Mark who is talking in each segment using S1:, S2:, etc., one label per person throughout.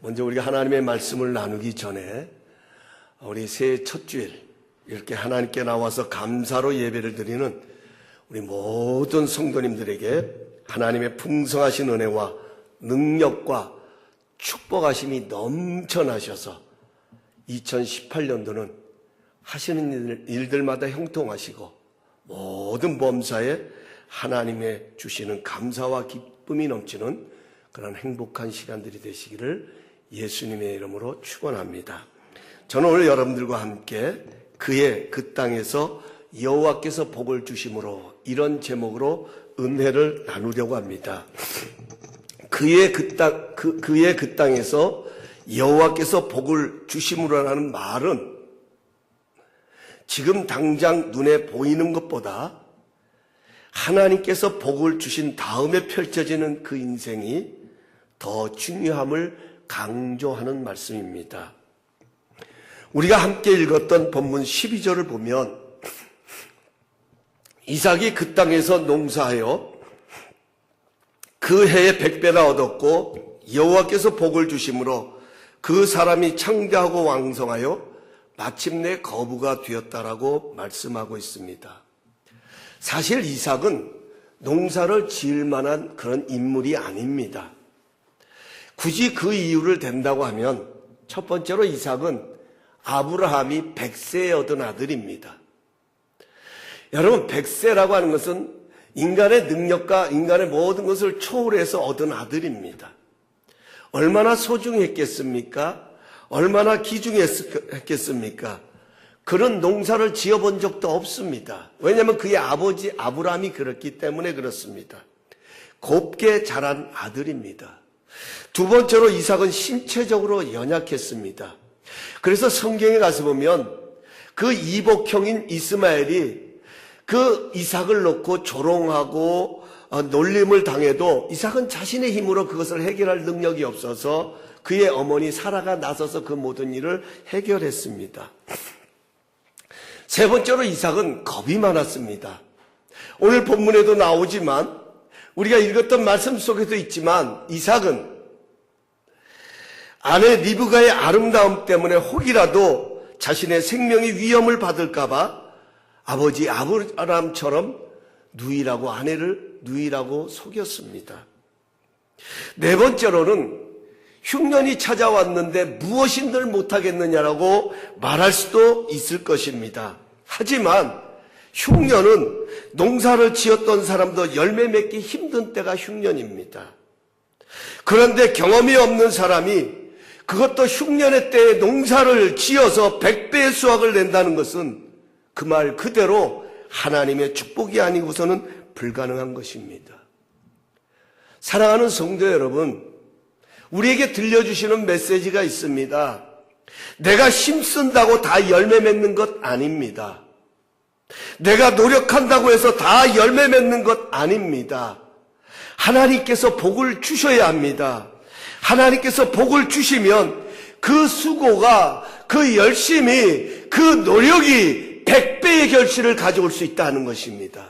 S1: 먼저 우리가 하나님의 말씀을 나누기 전에 우리 새해 첫 주일 이렇게 하나님께 나와서 감사로 예배를 드리는 우리 모든 성도님들에게 하나님의 풍성하신 은혜와 능력과 축복하심이 넘쳐나셔서 2018년도는 하시는 일들마다 형통하시고 모든 범사에 하나님의 주시는 감사와 기쁨이 넘치는 그런 행복한 시간들이 되시기를 예수님의 이름으로 축원합니다. 저는 오늘 여러분들과 함께 그의 그 땅에서 여호와께서 복을 주심으로 이런 제목으로 은혜를 나누려고 합니다. 그의 그 땅에서 여호와께서 복을 주심으로라는 말은 지금 당장 눈에 보이는 것보다 하나님께서 복을 주신 다음에 펼쳐지는 그 인생이 더 중요함을 강조하는 말씀입니다. 우리가 함께 읽었던 본문 12절을 보면 이삭이 그 땅에서 농사하여 그 해에 100배나 얻었고 여호와께서 복을 주심으로 그 사람이 창대하고 왕성하여 마침내 거부가 되었다라고 말씀하고 있습니다. 사실 이삭은 농사를 지을 만한 그런 인물이 아닙니다. 굳이 그 이유를 댄다고 하면 첫 번째로 이삭은 아브라함이 100세에 얻은 아들입니다. 여러분, 100세라고 하는 것은 인간의 능력과 인간의 모든 것을 초월해서 얻은 아들입니다. 얼마나 소중했겠습니까? 얼마나 귀중했겠습니까? 그런 농사를 지어본 적도 없습니다. 왜냐하면 그의 아버지 아브라함이 그렇기 때문에 그렇습니다. 곱게 자란 아들입니다. 두 번째로 이삭은 신체적으로 연약했습니다. 그래서 성경에 가서 보면 그 이복형인 이스마엘이 그 이삭을 놓고 조롱하고 놀림을 당해도 이삭은 자신의 힘으로 그것을 해결할 능력이 없어서 그의 어머니 사라가 나서서 그 모든 일을 해결했습니다. 세 번째로 이삭은 겁이 많았습니다. 오늘 본문에도 나오지만 우리가 읽었던 말씀 속에도 있지만 이삭은 아내 리브가의 아름다움 때문에 혹이라도 자신의 생명이 위험을 받을까 봐 아버지 아브라함처럼 아내를 누이라고 속였습니다. 네 번째로는 흉년이 찾아왔는데 무엇인들 못하겠느냐라고 말할 수도 있을 것입니다. 하지만 흉년은 농사를 지었던 사람도 열매 맺기 힘든 때가 흉년입니다. 그런데 경험이 없는 사람이 그것도 흉년의 때에 농사를 지어서 100배의 수확을 낸다는 것은 그 말 그대로 하나님의 축복이 아니고서는 불가능한 것입니다. 사랑하는 성도 여러분, 우리에게 들려주시는 메시지가 있습니다. 내가 힘쓴다고 다 열매 맺는 것 아닙니다. 내가 노력한다고 해서 다 열매 맺는 것 아닙니다. 하나님께서 복을 주셔야 합니다. 하나님께서 복을 주시면 그 수고가, 그 열심이, 그 노력이 100배의 결실을 가져올 수 있다는 것입니다.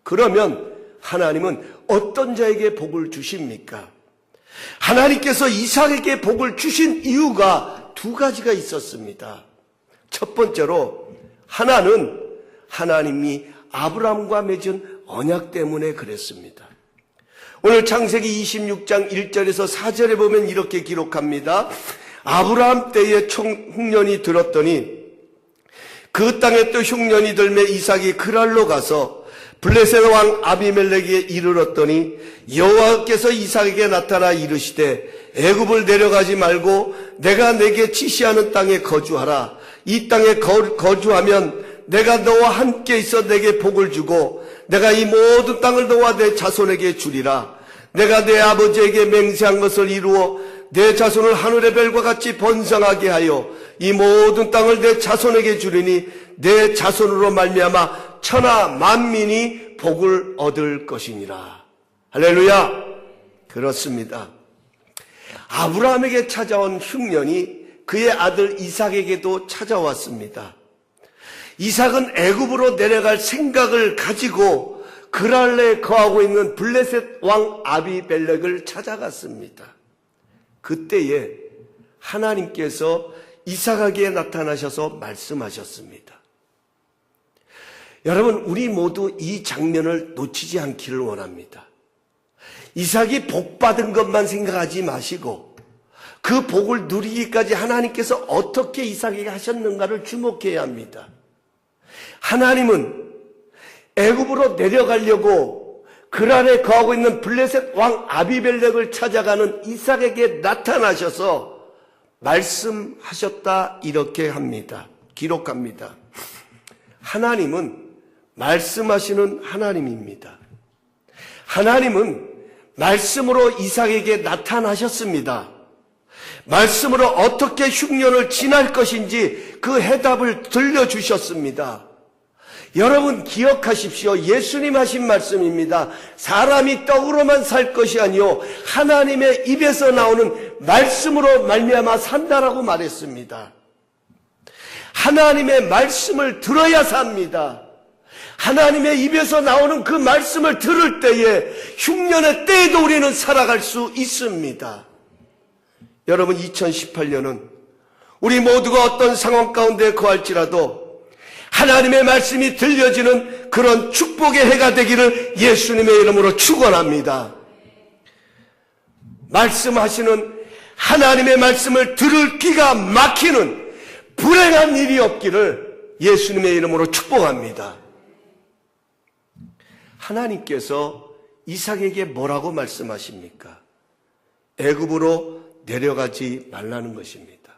S1: 그러면 하나님은 어떤 자에게 복을 주십니까? 하나님께서 이삭에게 복을 주신 이유가 두 가지가 있었습니다. 첫 번째로 하나는 하나님이 아브라함과 맺은 언약 때문에 그랬습니다. 오늘 창세기 26장 1절에서 4절에 보면 이렇게 기록합니다. 아브라함 때에 흉년이 들었더니 그 땅에 또 흉년이 들매 이삭이 그랄로 가서 블레셋 왕 아비멜렉에게 이르렀더니 여호와께서 이삭에게 나타나 이르시되 애굽을 내려가지 말고 내가 내게 지시하는 땅에 거주하라. 이 땅에 거주하면 내가 너와 함께 있어 내게 복을 주고 내가 이 모든 땅을 너와 내 자손에게 주리라. 내가 내 아버지에게 맹세한 것을 이루어 내 자손을 하늘의 별과 같이 번성하게 하여 이 모든 땅을 내 자손에게 주리니 내 자손으로 말미암아 천하 만민이 복을 얻을 것이니라. 할렐루야. 그렇습니다. 아브라함에게 찾아온 흉년이 그의 아들 이삭에게도 찾아왔습니다. 이삭은 애굽으로 내려갈 생각을 가지고 그랄레에 거하고 있는 블레셋 왕 아비멜렉을 찾아갔습니다. 그때에 하나님께서 이삭에게 나타나셔서 말씀하셨습니다. 여러분, 우리 모두 이 장면을 놓치지 않기를 원합니다. 이삭이 복 받은 것만 생각하지 마시고 그 복을 누리기까지 하나님께서 어떻게 이삭에게 하셨는가를 주목해야 합니다. 하나님은 애굽으로 내려가려고 그란에 거하고 있는 블레셋 왕 아비멜렉을 찾아가는 이삭에게 나타나셔서 말씀하셨다, 이렇게 합니다. 기록합니다. 하나님은 말씀하시는 하나님입니다. 하나님은 말씀으로 이삭에게 나타나셨습니다. 말씀으로 어떻게 흉년을 지날 것인지 그 해답을 들려주셨습니다. 여러분 기억하십시오. 예수님 하신 말씀입니다. 사람이 떡으로만 살 것이 아니요 하나님의 입에서 나오는 말씀으로 말미암아 산다라고 말했습니다. 하나님의 말씀을 들어야 삽니다. 하나님의 입에서 나오는 그 말씀을 들을 때에 흉년의 때에도 우리는 살아갈 수 있습니다. 여러분, 2018년은 우리 모두가 어떤 상황 가운데 거할지라도 하나님의 말씀이 들려지는 그런 축복의 해가 되기를 예수님의 이름으로 축원합니다. 말씀하시는 하나님의 말씀을 들을 귀가 막히는 불행한 일이 없기를 예수님의 이름으로 축복합니다. 하나님께서 이삭에게 뭐라고 말씀하십니까? 애굽으로 내려가지 말라는 것입니다.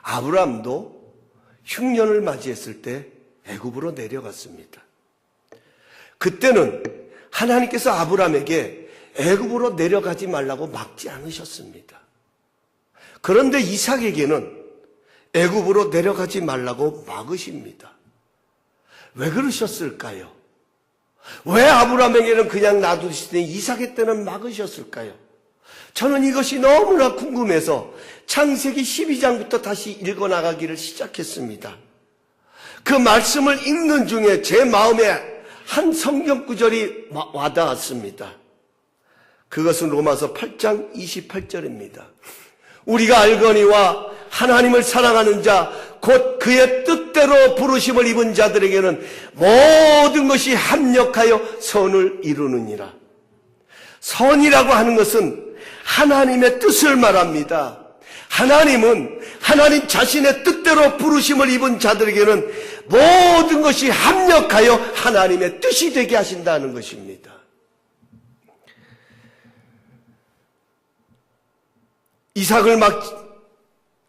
S1: 아브라함도 흉년을 맞이했을 때 애굽으로 내려갔습니다. 그때는 하나님께서 아브라함에게 애굽으로 내려가지 말라고 막지 않으셨습니다. 그런데 이삭에게는 애굽으로 내려가지 말라고 막으십니다. 왜 그러셨을까요? 왜 아브라함에게는 그냥 놔두시더니 이삭의 때는 막으셨을까요? 저는 이것이 너무나 궁금해서 창세기 12장부터 다시 읽어나가기를 시작했습니다. 그 말씀을 읽는 중에 제 마음에 한 성경 구절이 와닿았습니다. 그것은 로마서 8장 28절입니다. 우리가 알거니와 하나님을 사랑하는 자 곧 그의 뜻대로 부르심을 입은 자들에게는 모든 것이 합력하여 선을 이루느니라. 선이라고 하는 것은 하나님의 뜻을 말합니다. 하나님은 하나님 자신의 뜻대로 부르심을 입은 자들에게는 모든 것이 합력하여 하나님의 뜻이 되게 하신다는 것입니다.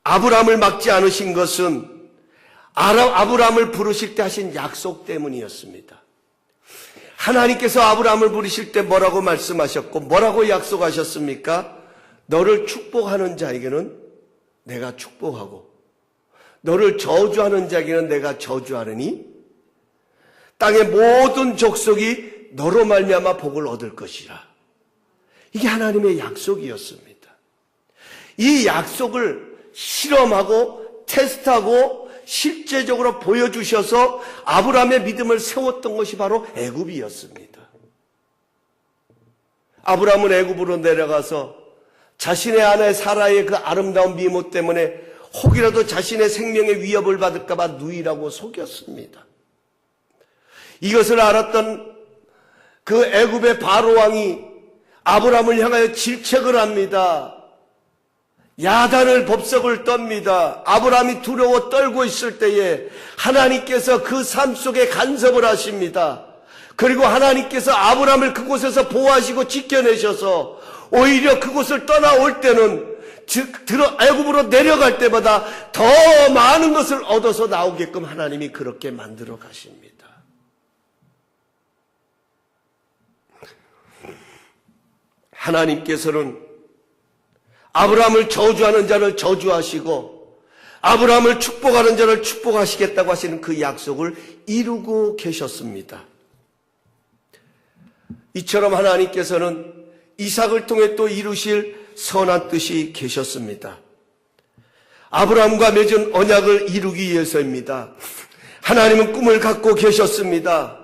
S1: 아브라함을 막지 않으신 것은 아브라함을 부르실 때 하신 약속 때문이었습니다. 하나님께서 아브라함을 부르실 때 뭐라고 말씀하셨고 뭐라고 약속하셨습니까? 너를 축복하는 자에게는 내가 축복하고 너를 저주하는 자에게는 내가 저주하느니 땅의 모든 족속이 너로 말미암아 복을 얻을 것이라. 이게 하나님의 약속이었습니다. 이 약속을 실험하고 테스트하고 실제적으로 보여주셔서 아브라함의 믿음을 세웠던 것이 바로 애굽이었습니다. 아브라함은 애굽으로 내려가서 자신의 아내 사라의 그 아름다운 미모 때문에 혹이라도 자신의 생명의 위협을 받을까 봐 누이라고 속였습니다. 이것을 알았던 그 애굽의 바로 왕이 아브라함을 향하여 질책을 합니다. 야단을 법석을 떱니다. 아브라함이 두려워 떨고 있을 때에 하나님께서 그 삶 속에 간섭을 하십니다. 그리고 하나님께서 아브라함을 그곳에서 보호하시고 지켜내셔서 오히려 그곳을 떠나올 때는 애굽으로 내려갈 때마다 더 많은 것을 얻어서 나오게끔 하나님이 그렇게 만들어 가십니다. 하나님께서는 아브라함을 저주하는 자를 저주하시고 아브라함을 축복하는 자를 축복하시겠다고 하시는 그 약속을 이루고 계셨습니다. 이처럼 하나님께서는 이삭을 통해 또 이루실 선한 뜻이 계셨습니다. 아브라함과 맺은 언약을 이루기 위해서입니다. 하나님은 꿈을 갖고 계셨습니다.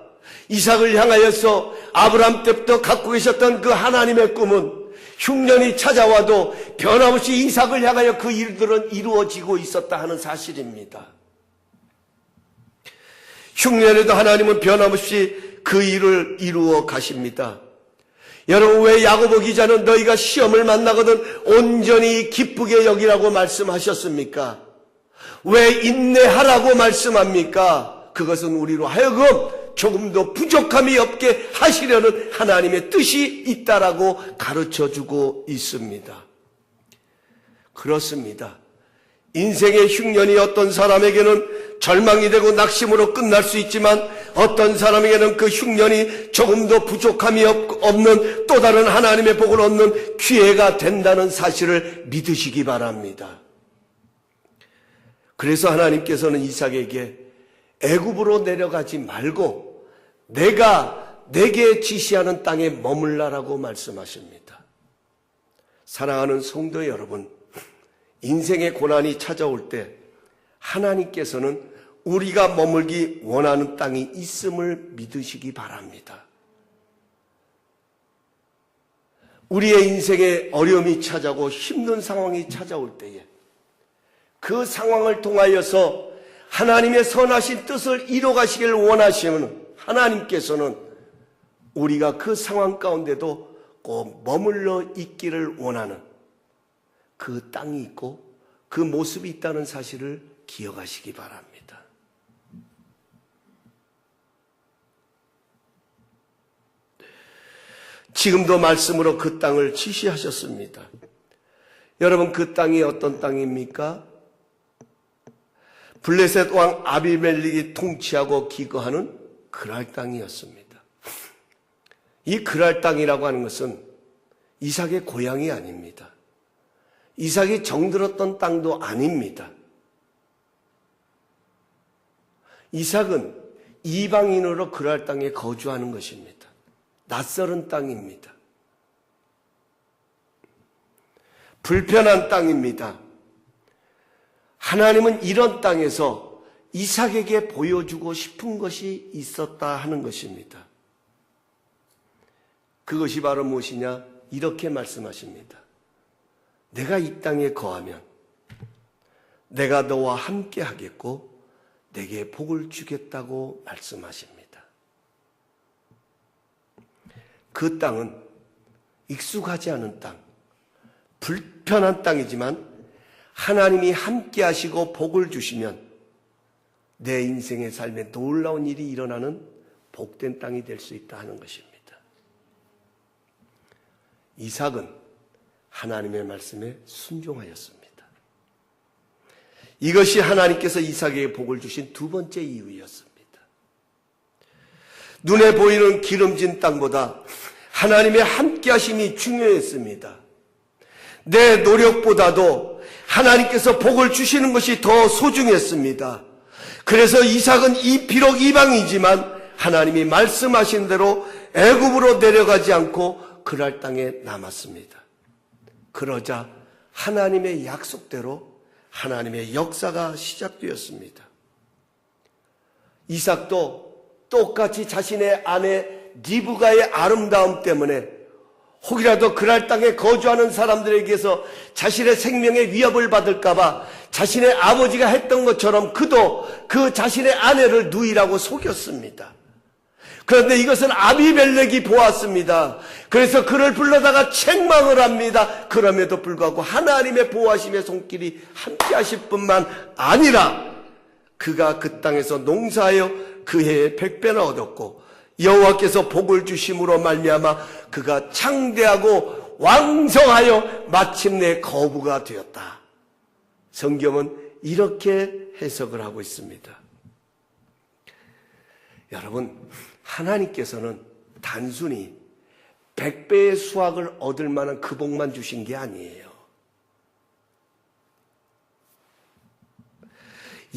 S1: 이삭을 향하여서 아브라함 때부터 갖고 계셨던 그 하나님의 꿈은 흉년이 찾아와도 변함없이 이삭을 향하여 그 일들은 이루어지고 있었다 하는 사실입니다. 흉년에도 하나님은 변함없이 그 일을 이루어 가십니다. 여러분, 왜 야고보 기자는 너희가 시험을 만나거든 온전히 기쁘게 여기라고 말씀하셨습니까? 왜 인내하라고 말씀합니까? 그것은 우리로 하여금 조금도 부족함이 없게 하시려는 하나님의 뜻이 있다라고 가르쳐주고 있습니다. 그렇습니다. 인생의 흉년이 어떤 사람에게는 절망이 되고 낙심으로 끝날 수 있지만 어떤 사람에게는 그 흉년이 조금도 부족함이 없는 또 다른 하나님의 복을 얻는 기회가 된다는 사실을 믿으시기 바랍니다. 그래서 하나님께서는 이삭에게 애굽으로 내려가지 말고 내게 지시하는 땅에 머물라라고 말씀하십니다. 사랑하는 성도 여러분, 인생의 고난이 찾아올 때 하나님께서는 우리가 머물기 원하는 땅이 있음을 믿으시기 바랍니다. 우리의 인생에 어려움이 찾아오고 힘든 상황이 찾아올 때에 그 상황을 통하여서 하나님의 선하신 뜻을 이뤄가시기를 원하시는 하나님께서는 우리가 그 상황 가운데도 꼭 머물러 있기를 원하는 그 땅이 있고 그 모습이 있다는 사실을 기억하시기 바랍니다. 지금도 말씀으로 그 땅을 지시하셨습니다. 여러분, 그 땅이 어떤 땅입니까? 블레셋 왕 아비멜렉이 통치하고 기거하는 그랄 땅이었습니다. 이 그랄 땅이라고 하는 것은 이삭의 고향이 아닙니다. 이삭이 정들었던 땅도 아닙니다. 이삭은 이방인으로 그랄 땅에 거주하는 것입니다. 낯설은 땅입니다. 불편한 땅입니다. 하나님은 이런 땅에서 이삭에게 보여주고 싶은 것이 있었다 하는 것입니다. 그것이 바로 무엇이냐? 이렇게 말씀하십니다. 내가 이 땅에 거하면 내가 너와 함께 하겠고 내게 복을 주겠다고 말씀하십니다. 그 땅은 익숙하지 않은 땅, 불편한 땅이지만 하나님이 함께 하시고 복을 주시면 내 인생의 삶에 놀라운 일이 일어나는 복된 땅이 될 수 있다 하는 것입니다. 이삭은 하나님의 말씀에 순종하였습니다. 이것이 하나님께서 이삭에게 복을 주신 두 번째 이유였습니다. 눈에 보이는 기름진 땅보다 하나님의 함께하심이 중요했습니다. 내 노력보다도 하나님께서 복을 주시는 것이 더 소중했습니다. 그래서 이삭은 비록 이방이지만 하나님이 말씀하신 대로 애굽으로 내려가지 않고 그랄 땅에 남았습니다. 그러자 하나님의 약속대로 하나님의 역사가 시작되었습니다. 이삭도 똑같이 자신의 아내 리브가의 아름다움 때문에 혹이라도 그랄 땅에 거주하는 사람들에게서 자신의 생명의 위협을 받을까봐 자신의 아버지가 했던 것처럼 그도 그 자신의 아내를 누이라고 속였습니다. 그런데 이것은 아비멜렉이 보았습니다. 그래서 그를 불러다가 책망을 합니다. 그럼에도 불구하고 하나님의 보호하심의 손길이 함께 하실 뿐만 아니라 그가 그 땅에서 농사하여 그 해에 100배나 얻었고 여호와께서 복을 주심으로 말미암아 그가 창대하고 왕성하여 마침내 거부가 되었다. 성경은 이렇게 해석을 하고 있습니다. 여러분, 하나님께서는 단순히 100배의 수확을 얻을 만한 그 복만 주신 게 아니에요.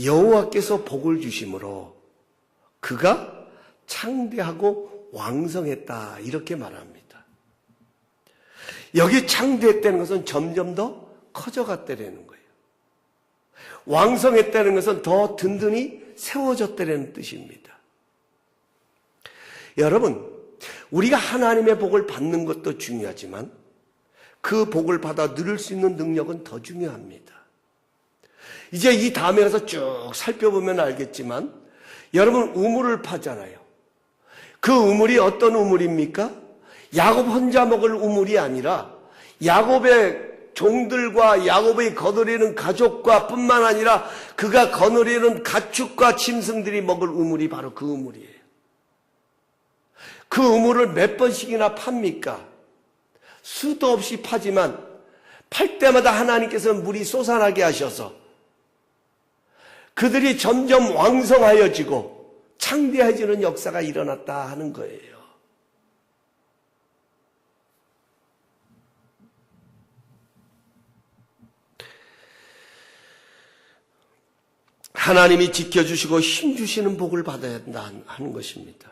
S1: 여호와께서 복을 주심으로 그가 창대하고 왕성했다 이렇게 말합니다. 여기 창대했다는 것은 점점 더 커져갔다는 거예요. 왕성했다는 것은 더 든든히 세워졌다는 뜻입니다. 여러분, 우리가 하나님의 복을 받는 것도 중요하지만 그 복을 받아 누릴 수 있는 능력은 더 중요합니다. 이제 이 다음에 가서 쭉 살펴보면 알겠지만 여러분 우물을 파잖아요. 그 우물이 어떤 우물입니까? 야곱 혼자 먹을 우물이 아니라 야곱의 종들과 야곱의 거느리는 가족과 뿐만 아니라 그가 거느리는 가축과 짐승들이 먹을 우물이 바로 그 우물이에요. 그 우물을 몇 번씩이나 팝니까? 수도 없이 파지만 팔 때마다 하나님께서는 물이 솟아나게 하셔서 그들이 점점 왕성하여지고 창대해지는 역사가 일어났다 하는 거예요. 하나님이 지켜주시고 힘주시는 복을 받아야 한다 하는 것입니다.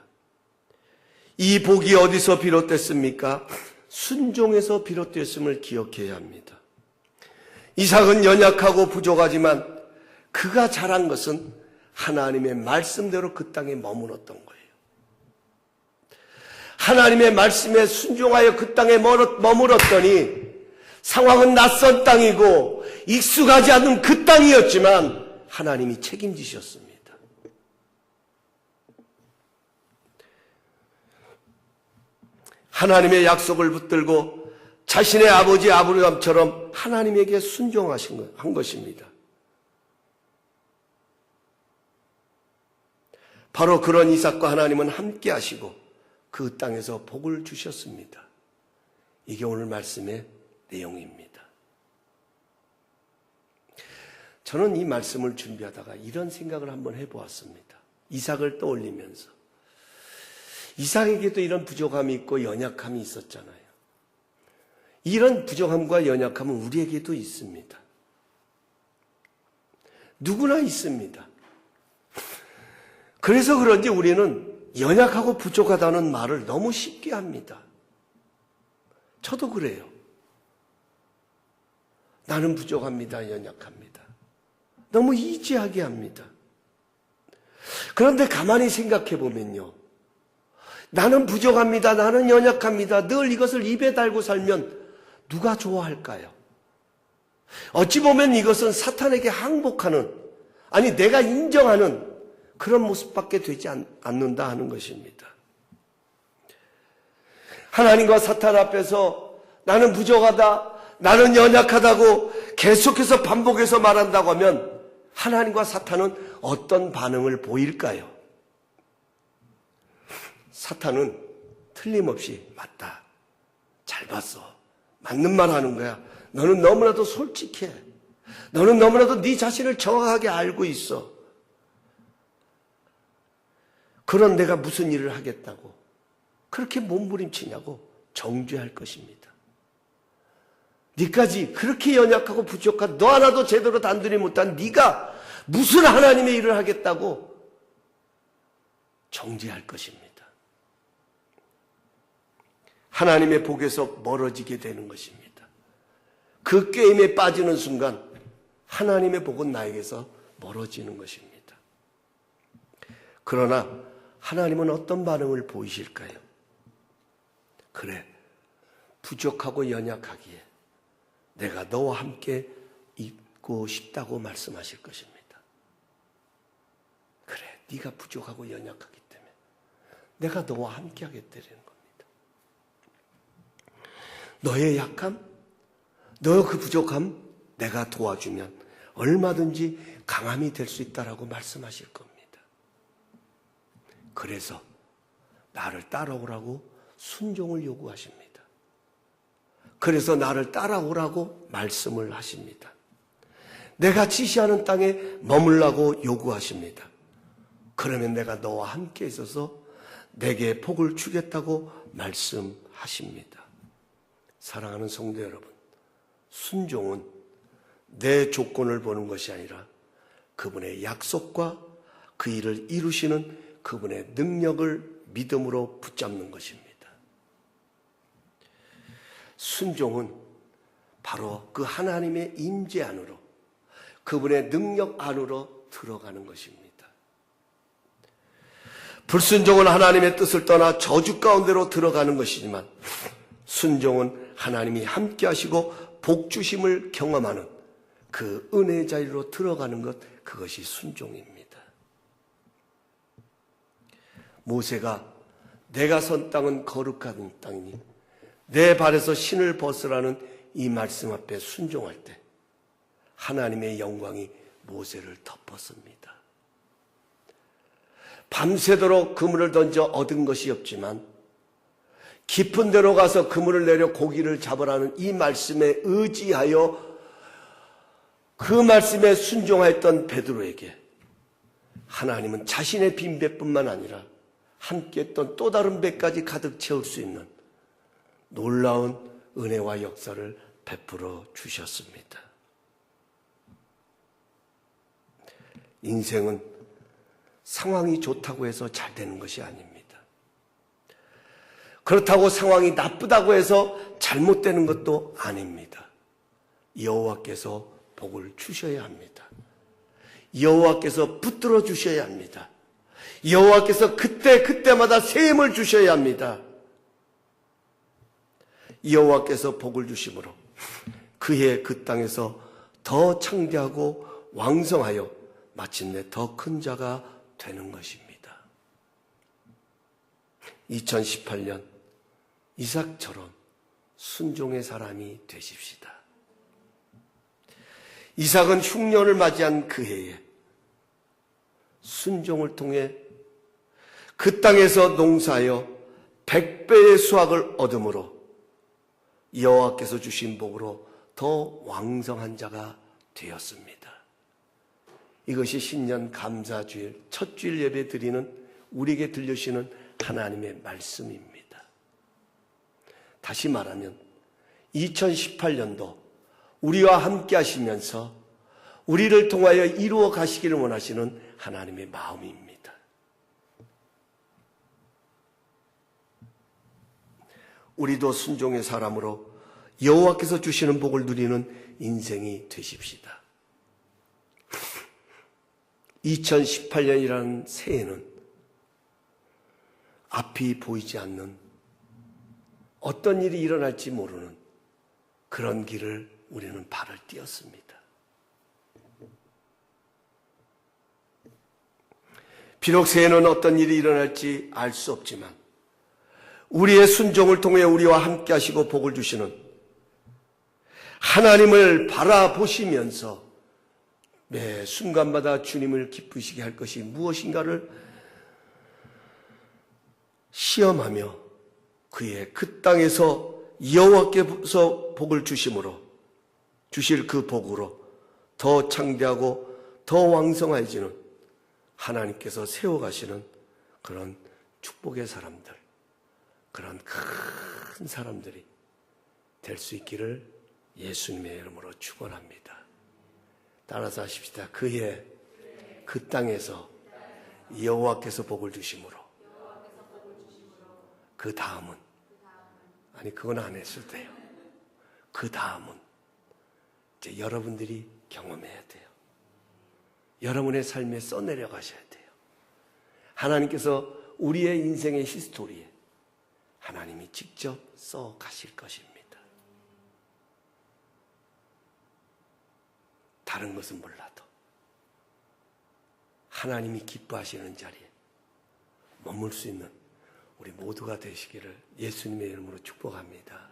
S1: 이 복이 어디서 비롯됐습니까? 순종에서 비롯됐음을 기억해야 합니다. 이삭은 연약하고 부족하지만 그가 자란 것은 하나님의 말씀대로 그 땅에 머물렀던 거예요. 하나님의 말씀에 순종하여 그 땅에 머물렀더니 상황은 낯선 땅이고 익숙하지 않은 그 땅이었지만 하나님이 책임지셨습니다. 하나님의 약속을 붙들고 자신의 아버지 아브라함처럼 하나님에게 순종한 것입니다. 바로 그런 이삭과 하나님은 함께 하시고 그 땅에서 복을 주셨습니다. 이게 오늘 말씀의 내용입니다. 저는 이 말씀을 준비하다가 이런 생각을 한번 해보았습니다. 이삭을 떠올리면서. 이삭에게도 이런 부족함이 있고 연약함이 있었잖아요. 이런 부족함과 연약함은 우리에게도 있습니다. 누구나 있습니다. 그래서 그런지 우리는 연약하고 부족하다는 말을 너무 쉽게 합니다. 저도 그래요. 나는 부족합니다. 연약합니다. 너무 이지하게 합니다. 그런데 가만히 생각해 보면요. 나는 부족합니다. 나는 연약합니다. 늘 이것을 입에 달고 살면 누가 좋아할까요? 어찌 보면 이것은 사탄에게 항복하는, 아니 내가 인정하는 그런 모습밖에 되지 않는다 하는 것입니다. 하나님과 사탄 앞에서 나는 부족하다, 나는 연약하다고 계속해서 반복해서 말한다고 하면 하나님과 사탄은 어떤 반응을 보일까요? 사탄은 틀림없이 맞다. 잘 봤어. 맞는 말 하는 거야. 너는 너무나도 솔직해. 너는 너무나도 네 자신을 정확하게 알고 있어. 그런 내가 무슨 일을 하겠다고 그렇게 몸부림치냐고 정죄할 것입니다. 네까지 그렇게 연약하고 부족한 너 하나도 제대로 단둘이 못한 네가 무슨 하나님의 일을 하겠다고 정죄할 것입니다. 하나님의 복에서 멀어지게 되는 것입니다. 그 게임에 빠지는 순간 하나님의 복은 나에게서 멀어지는 것입니다. 그러나 하나님은 어떤 반응을 보이실까요? 그래, 부족하고 연약하기에 내가 너와 함께 있고 싶다고 말씀하실 것입니다. 그래, 네가 부족하고 연약하기 때문에 내가 너와 함께 하겠다는 겁니다. 너의 약함, 너의 그 부족함 내가 도와주면 얼마든지 강함이 될 수 있다라고 말씀하실 겁니다. 그래서 나를 따라오라고 순종을 요구하십니다. 그래서 나를 따라오라고 말씀을 하십니다. 내가 지시하는 땅에 머물라고 요구하십니다. 그러면 내가 너와 함께 있어서 내게 복을 주겠다고 말씀하십니다. 사랑하는 성도 여러분, 순종은 내 조건을 보는 것이 아니라 그분의 약속과 그 일을 이루시는 그분의 능력을 믿음으로 붙잡는 것입니다. 순종은 바로 그 하나님의 임재 안으로, 그분의 능력 안으로 들어가는 것입니다. 불순종은 하나님의 뜻을 떠나 저주 가운데로 들어가는 것이지만 순종은 하나님이 함께 하시고 복 주심을 경험하는 그 은혜의 자리로 들어가는 것, 그것이 순종입니다. 모세가 내가 선 땅은 거룩한 땅이니 내 발에서 신을 벗으라는 이 말씀 앞에 순종할 때 하나님의 영광이 모세를 덮었습니다. 밤새도록 그물을 던져 얻은 것이 없지만 깊은 데로 가서 그물을 내려 고기를 잡으라는 이 말씀에 의지하여 그 말씀에 순종하였던 베드로에게 하나님은 자신의 빈 배뿐만 아니라 함께했던 또 다른 배까지 가득 채울 수 있는 놀라운 은혜와 역사를 베풀어 주셨습니다. 인생은 상황이 좋다고 해서 잘 되는 것이 아닙니다. 그렇다고 상황이 나쁘다고 해서 잘못되는 것도 아닙니다. 여호와께서 복을 주셔야 합니다. 여호와께서 붙들어 주셔야 합니다. 여호와께서 그때마다 새 힘을 주셔야 합니다. 여호와께서 복을 주심으로 그의 그 땅에서 더 창대하고 왕성하여 마침내 더 큰 자가 되는 것입니다. 2018년 이삭처럼 순종의 사람이 되십시다. 이삭은 흉년을 맞이한 그 해에 순종을 통해 그 땅에서 농사하여 100배의 수확을 얻음으로 여호와께서 주신 복으로 더 왕성한 자가 되었습니다. 이것이 신년 감사주일 첫 주일 예배 드리는 우리에게 들려주시는 하나님의 말씀입니다. 다시 말하면 2018년도 우리와 함께 하시면서 우리를 통하여 이루어 가시기를 원하시는 하나님의 마음입니다. 우리도 순종의 사람으로 여호와께서 주시는 복을 누리는 인생이 되십시다. 2018년이라는 새해는 앞이 보이지 않는 어떤 일이 일어날지 모르는 그런 길을 우리는 발을 띄었습니다. 비록 새해는 어떤 일이 일어날지 알 수 없지만 우리의 순종을 통해 우리와 함께 하시고 복을 주시는 하나님을 바라보시면서 매 순간마다 주님을 기쁘시게 할 것이 무엇인가를 시험하며 그의 그 땅에서 여호와께서 복을 주심으로 주실 그 복으로 더 창대하고 더 왕성해지는 하나님께서 세워가시는 그런 축복의 사람들, 그런 큰 사람들이 될 수 있기를 예수님의 이름으로 축원합니다. 따라서 하십시다. 그의 그 땅에서 여호와께서 복을 주심으로 그 다음은, 아니 그건 안 했을 때요. 그 다음은 이제 여러분들이 경험해야 돼요. 여러분의 삶에 써내려 가셔야 돼요. 하나님께서 우리의 인생의 히스토리에 하나님이 직접 써 가실 것입니다. 다른 것은 몰라도 하나님이 기뻐하시는 자리에 머물 수 있는 우리 모두가 되시기를 예수님의 이름으로 축복합니다.